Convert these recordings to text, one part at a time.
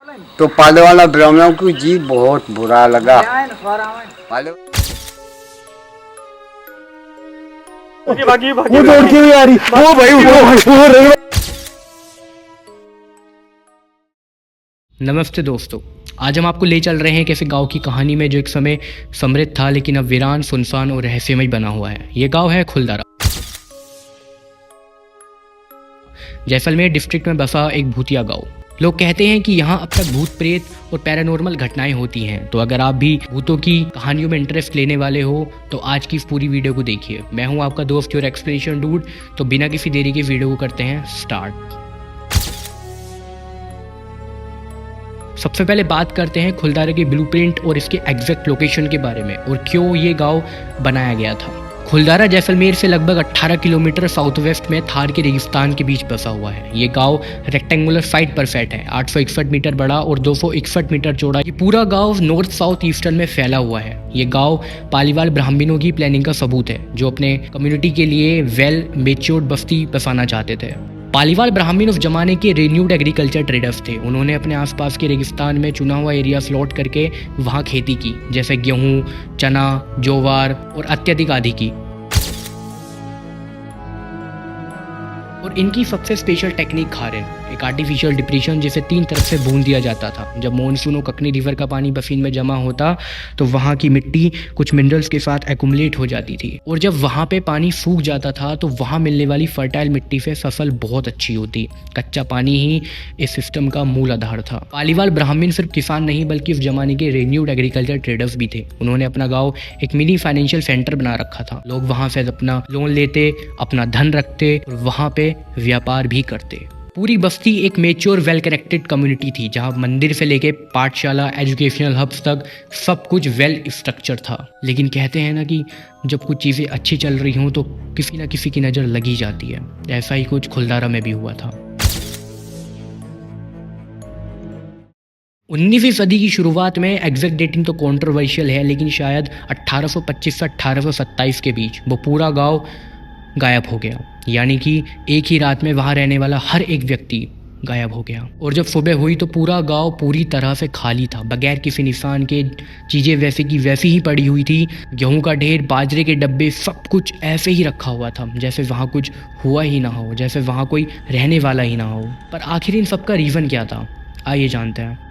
तो पाले वाला ब्राह्मणों को जी बहुत बुरा लगा। पाले वो दौड़ के भी आ रही, वो भाई वो रही। नमस्ते दोस्तों, आज हम आपको ले चल रहे हैं कैसे गांव की कहानी में जो एक समय समृद्ध था लेकिन अब वीरान, सुनसान और रहस्यमय बना हुआ है। ये गांव है खुलदारा, जैसलमेर डिस्ट्रिक्ट में बसा एक भूतिया गांव। लोग कहते हैं कि यहाँ अब तक भूत प्रेत और पैरानॉर्मल घटनाएं होती हैं। तो अगर आप भी भूतों की कहानियों में इंटरेस्ट लेने वाले हो तो आज की इस पूरी वीडियो को देखिए। मैं हूँ आपका दोस्त और एक्सप्लेनेशन डूड। तो बिना किसी देरी के वीडियो को करते हैं स्टार्ट। सबसे पहले बात करते हैं खुलदारा के ब्लूप्रिंट और इसके एग्जैक्ट लोकेशन के बारे में और क्यों ये गांव बनाया गया था। खुलदारा जैसलमेर से लगभग 18 किलोमीटर साउथ वेस्ट में थार के रेगिस्तान के बीच बसा हुआ है। ये गांव रेक्टेंगुलर साइट पर सेट है, 861 मीटर बड़ा और 261 मीटर चौड़ा। ये पूरा गांव नॉर्थ साउथ ईस्टर्न में फैला हुआ है। ये गांव पालीवाल ब्राह्मणों की प्लानिंग का सबूत है, जो अपने कम्युनिटी के लिए वेल मेच्योर्ड बस्ती बसाना चाहते थे। पालीवाल ब्राह्मण उस जमाने के रिन्यूड एग्रीकल्चर ट्रेडर्स थे। उन्होंने अपने आसपास के रेगिस्तान में चुना हुआ एरिया स्लॉट करके वहाँ खेती की, जैसे गेहूँ, चना, ज्वार और अत्यधिक आदि की। और इनकी सबसे स्पेशल टेक्निक खारिन, एक आर्टिफिशियल डिप्रेशन जिसे 3 तरफ से बूंद दिया जाता था। जब मॉनसून और ककनी रिवर का पानी बसीन में जमा होता तो वहाँ की मिट्टी कुछ मिनरल्स के साथ एक्युमुलेट हो जाती थी, और जब वहाँ पे पानी सूख जाता था तो वहाँ मिलने वाली फर्टाइल मिट्टी से फसल बहुत अच्छी होती। कच्चा पानी ही इस सिस्टम का मूल आधार था। पालीवाल ब्राह्मण सिर्फ किसान नहीं बल्कि उस जमाने के रिन्यूड एग्रीकल्चर ट्रेडर्स भी थे। उन्होंने अपना गाँव एक मिनी फाइनेंशियल सेंटर बना रखा था। लोग वहाँ से अपना लोन लेते, अपना धन रखते और वहाँ पे व्यापार भी करते। पूरी बस्ती एक मेच्योर वेल कनेक्टेड कम्युनिटी थी, जहां मंदिर से लेके पाठशाला, एजुकेशनल हब्स तक सब कुछ वेल स्ट्रक्चर था। लेकिन कहते हैं ना कि जब कुछ चीज़ें अच्छी चल रही हों तो किसी ना किसी की नज़र लगी जाती है। ऐसा ही कुछ खुलदारा में भी हुआ था। 19वीं सदी की शुरुआत में, एग्जैक्ट डेटिंग तो कंट्रोवर्शियल है, लेकिन शायद 1825 से 1827 के बीच वो पूरा गांव गायब हो गया। यानी कि एक ही रात में वहाँ रहने वाला हर एक व्यक्ति गायब हो गया। और जब सुबह हुई तो पूरा गांव पूरी तरह से खाली था, बगैर किसी निशान के। चीज़ें वैसे की वैसी ही पड़ी हुई थी। गेहूं का ढेर, बाजरे के डब्बे, सब कुछ ऐसे ही रखा हुआ था, जैसे वहाँ कुछ हुआ ही ना हो, जैसे वहाँ कोई रहने वाला ही ना हो। पर आखिर इन सब का रीज़न क्या था, आइए जानते हैं।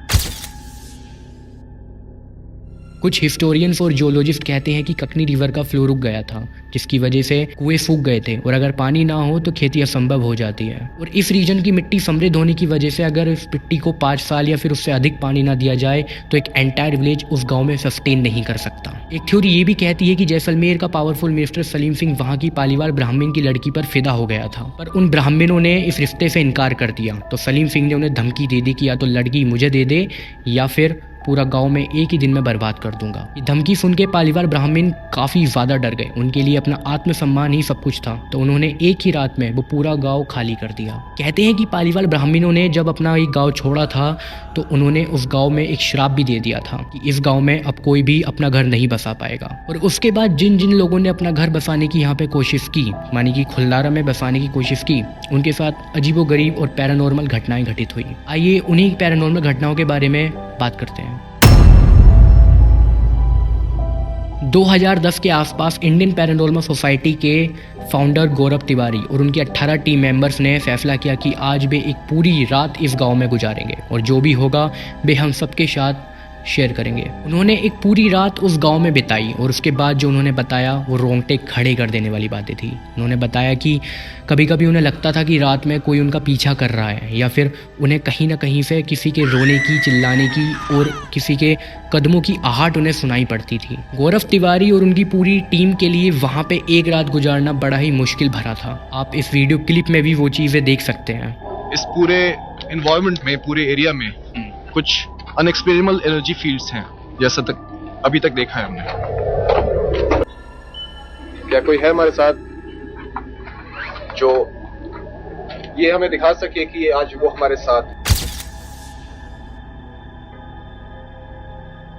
कुछ हिस्टोरियंस और जियोलॉजिस्ट कहते हैं कि ककनी रिवर का फ्लो रुक गया था, जिसकी वजह से कुएं सूख गए थे, और अगर पानी ना हो तो खेती असंभव हो जाती है। और इस रीजन की मिट्टी समृद्ध होने की वजह से अगर इस मिट्टी को 5 साल या फिर उससे अधिक पानी ना दिया जाए तो एक एंटायर विलेज उस गांव में सस्टेन नहीं कर सकता। एक थ्योरी ये भी कहती है कि जैसलमेर का पावरफुल मिनिस्टर सलीम सिंह वहाँ की पालीवाल ब्राह्मण की लड़की पर फिदा हो गया था, पर उन ब्राह्मणों ने इस रिश्ते से इनकार कर दिया। तो सलीम सिंह ने उन्हें धमकी दे दी कि या तो लड़की मुझे दे दे या फिर पूरा गांव में एक ही दिन में बर्बाद कर दूंगा। ये धमकी सुन के पालीवाल ब्राह्मण काफी ज्यादा डर गए। उनके लिए अपना आत्मसम्मान ही सब कुछ था, तो उन्होंने एक ही रात में वो पूरा गांव खाली कर दिया। कहते हैं कि पालीवाल ब्राह्मणों ने जब अपना ये गांव छोड़ा था तो उन्होंने उस गांव में एक श्राप भी दे दिया था कि इस गांव में अब कोई भी अपना घर नहीं बसा पाएगा। और उसके बाद जिन जिन लोगों ने अपना घर बसाने की यहाँ पे कोशिश की, मानी कि खुलदारा में बसाने की कोशिश की, उनके साथ अजीबोगरीब और पैरानॉर्मल घटनाएं घटित हुई। आइए उन्हीं पैरानॉर्मल घटनाओं के बारे में बात करते हैं। 2010 के आसपास इंडियन पैरानॉर्मल सोसाइटी के फाउंडर गौरव तिवारी और उनके 18 टीम मेंबर्स ने फैसला किया कि आज वे एक पूरी रात इस गांव में गुजारेंगे और जो भी होगा वे हम सबके साथ शेयर करेंगे। उन्होंने एक पूरी रात उस गांव में बिताई और उसके बाद जो उन्होंने बताया वो रोंगटे खड़े कर देने वाली बातें थी। उन्होंने बताया कि कभी कभी उन्हें लगता था कि रात में कोई उनका पीछा कर रहा है, या फिर उन्हें कहीं ना कहीं से किसी के रोने की, चिल्लाने की और किसी के कदमों की आहट उन्हें सुनाई पड़ती थी। गौरव तिवारी और उनकी पूरी टीम के लिए वहाँ पे एक रात गुजारना बड़ा ही मुश्किल भरा था। आप इस वीडियो क्लिप में भी वो चीज़ें देख सकते हैं। इस पूरे इन्वायरमेंट में, पूरे एरिया में कुछ अनएक्सप्लेनेबल एनर्जी फील्ड्स हैं, जैसा तक अभी तक देखा है हमने। क्या कोई है हमारे साथ जो ये हमें दिखा सके कि ये आज वो हमारे साथ।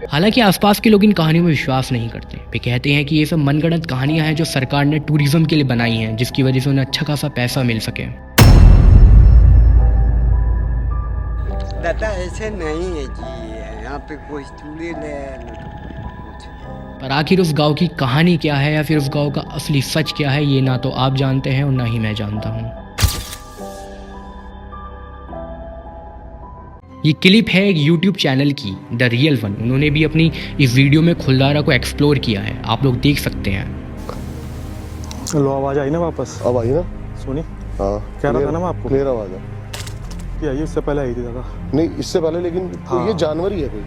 हालांकि आसपास के लोग इन कहानियों में विश्वास नहीं करते। वे कहते हैं कि ये सब मनगढ़ंत कहानियां हैं जो सरकार ने टूरिज्म के लिए बनाई हैं, जिसकी वजह से उन्हें अच्छा खासा पैसा मिल सके। दादा ऐसे नहीं है जी, यहाँ पे कोई चूड़ी ले न तो कुछ। पर आखिर उस गांव की कहानी क्या है या फिर उस गांव का असली सच क्या है, ये ना तो आप जानते हैं और ना ही मैं जानता हूँ। ये क्लिप है एक YouTube चैनल की, द रियल वन। उन्होंने भी अपनी इस वीडियो में खुलदारा को एक्सप्लोर किया है, आप लोग देख सकते हैं। लो आवाज़ आई ना वापस, अब आई ना। सुनी हाँ क्या रहा था ना मैं आपको, क्लियर आवाज़ है। क्या ये इससे पहले आई थी दादा? नहीं इससे पहले, लेकिन हाँ। ये जानवर ही है कोई।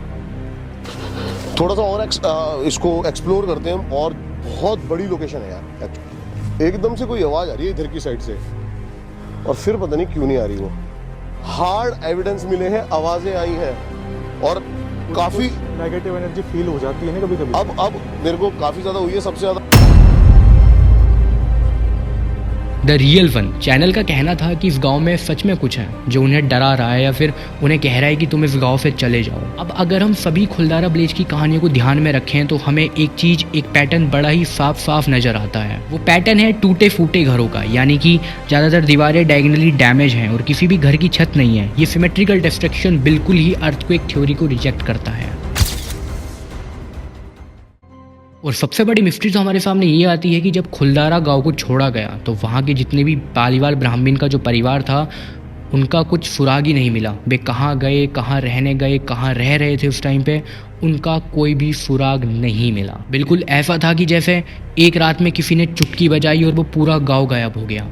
थोड़ा सा और इसको एक्सप्लोर करते हैं हम। और बहुत बड़ी लोकेशन है यार। एकदम से कोई आवाज़ आ रही है इधर की साइड से, और फिर पता नहीं क्यों नहीं आ रही वो। हार्ड एविडेंस मिले हैं, आवाज़ें आई हैं और काफ़ी नेगेटिव एनर्जी फील हो जाती है ना कभी कभी। अब मेरे को काफ़ी ज़्यादा हुई है, सबसे ज़्यादा। द रियल वन चैनल का कहना था कि इस गांव में सच में कुछ है जो उन्हें डरा रहा है या फिर उन्हें कह रहा है कि तुम इस गांव से चले जाओ। अब अगर हम सभी खुलदारा विलेज की कहानियों को ध्यान में रखें तो हमें एक पैटर्न बड़ा ही साफ साफ नजर आता है। वो पैटर्न है टूटे फूटे घरों का, यानी कि ज़्यादातर दीवारें डायगोनली डैमेज हैं और किसी भी घर की छत नहीं है। ये सिमेट्रिकल डिस्ट्रक्शन बिल्कुल ही अर्थक्वेक थ्योरी को रिजेक्ट करता है। और सबसे बड़ी मिस्ट्री तो हमारे सामने ये आती है कि जब खुलदारा गांव को छोड़ा गया तो वहाँ के जितने भी पालीवाल ब्राह्मण का जो परिवार था उनका कुछ सुराग ही नहीं मिला। वे कहाँ गए, कहाँ रहने गए, कहाँ रह रहे थे उस टाइम पे, उनका कोई भी सुराग नहीं मिला। बिल्कुल ऐसा था कि जैसे एक रात में किसी ने चुटकी बजाई और वो पूरा गाँव गायब हो गया।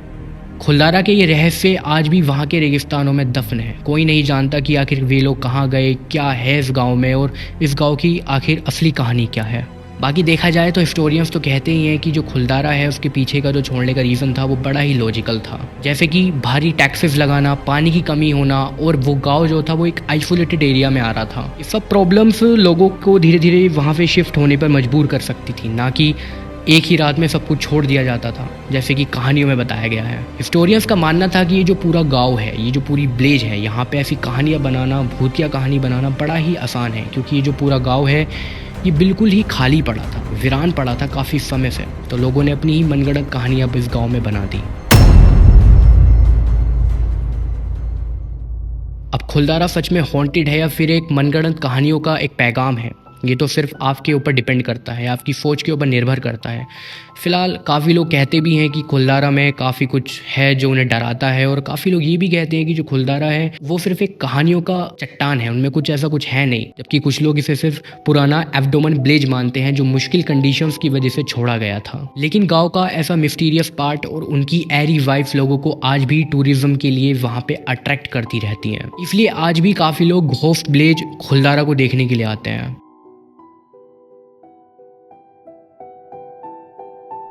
खुलदारा के ये रहस्य आज भी वहाँ के रेगिस्तानों में दफन है। कोई नहीं जानता कि आखिर वे लोग कहाँ गए, क्या है इस गाँव में और इस गाँव की आखिर असली कहानी क्या है। बाकी देखा जाए तो हिस्टोरियंस तो कहते ही हैं कि जो खुलदारा है उसके पीछे का जो छोड़ने का रीज़न था वो बड़ा ही लॉजिकल था, जैसे कि भारी टैक्सेस लगाना, पानी की कमी होना और वो गांव जो था वो एक आइसोलेटेड एरिया में आ रहा था। ये सब प्रॉब्लम्स लोगों को धीरे धीरे वहाँ पे शिफ्ट होने पर मजबूर कर सकती थी, ना कि एक ही रात में सब कुछ छोड़ दिया जाता था जैसे कि कहानियों में बताया गया है। हिस्टोरियंस का मानना था कि ये जो पूरा गाँव है, ये जो पूरी विलेज है, यहाँ पे ऐसी कहानियाँ बनाना, भूतिया कहानी बनाना बड़ा ही आसान है, क्योंकि ये जो पूरा गाँव है ये बिल्कुल ही खाली पड़ा था, वीरान पड़ा था काफ़ी समय से। तो लोगों ने अपनी ही मनगढ़ंत कहानियाँ अब इस गांव में बना दी। अब खुलदारा सच में हॉन्टेड है या फिर एक मनगढ़ंत कहानियों का एक पैगाम है, ये तो सिर्फ आपके ऊपर डिपेंड करता है, आपकी सोच के ऊपर निर्भर करता है। फिलहाल काफ़ी लोग कहते भी हैं कि खुलदारा में काफ़ी कुछ है जो उन्हें डराता है, और काफ़ी लोग ये भी कहते हैं कि जो खुलदारा है वो सिर्फ एक कहानियों का चट्टान है, उनमें कुछ ऐसा कुछ है नहीं। जबकि कुछ लोग इसे सिर्फ पुराना एब्डोमेन विलेज मानते हैं जो मुश्किल कंडीशंस की वजह से छोड़ा गया था। लेकिन गाँव का ऐसा मिस्टीरियस पार्ट और उनकी एरी वाइफ लोगों को आज भी टूरिज्म के लिए वहाँ पे अट्रैक्ट करती रहती हैं, इसलिए आज भी काफ़ी लोग घोस्ट विलेज खुलदारा को देखने के लिए आते हैं।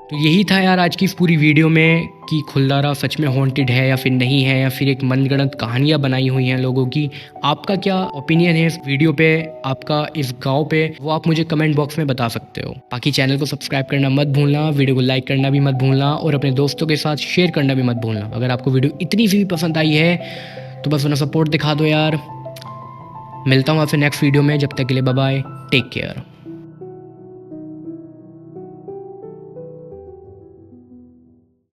तो यही था यार आज की इस पूरी वीडियो में कि खुलदारा सच में हॉन्टेड है या फिर नहीं है, या फिर एक मनगढ़ंत कहानियाँ बनाई हुई हैं लोगों की। आपका क्या ओपिनियन है इस वीडियो पे, आपका इस गांव पे, वो आप मुझे कमेंट बॉक्स में बता सकते हो। बाकी चैनल को सब्सक्राइब करना मत भूलना, वीडियो को लाइक करना भी मत भूलना और अपने दोस्तों के साथ शेयर करना भी मत भूलना। अगर आपको वीडियो इतनी सी भी पसंद आई है तो बस अपना सपोर्ट दिखा दो यार। मिलता हूँ आपसे नेक्स्ट वीडियो में, जब तक के लिए बाय बाय, टेक केयर।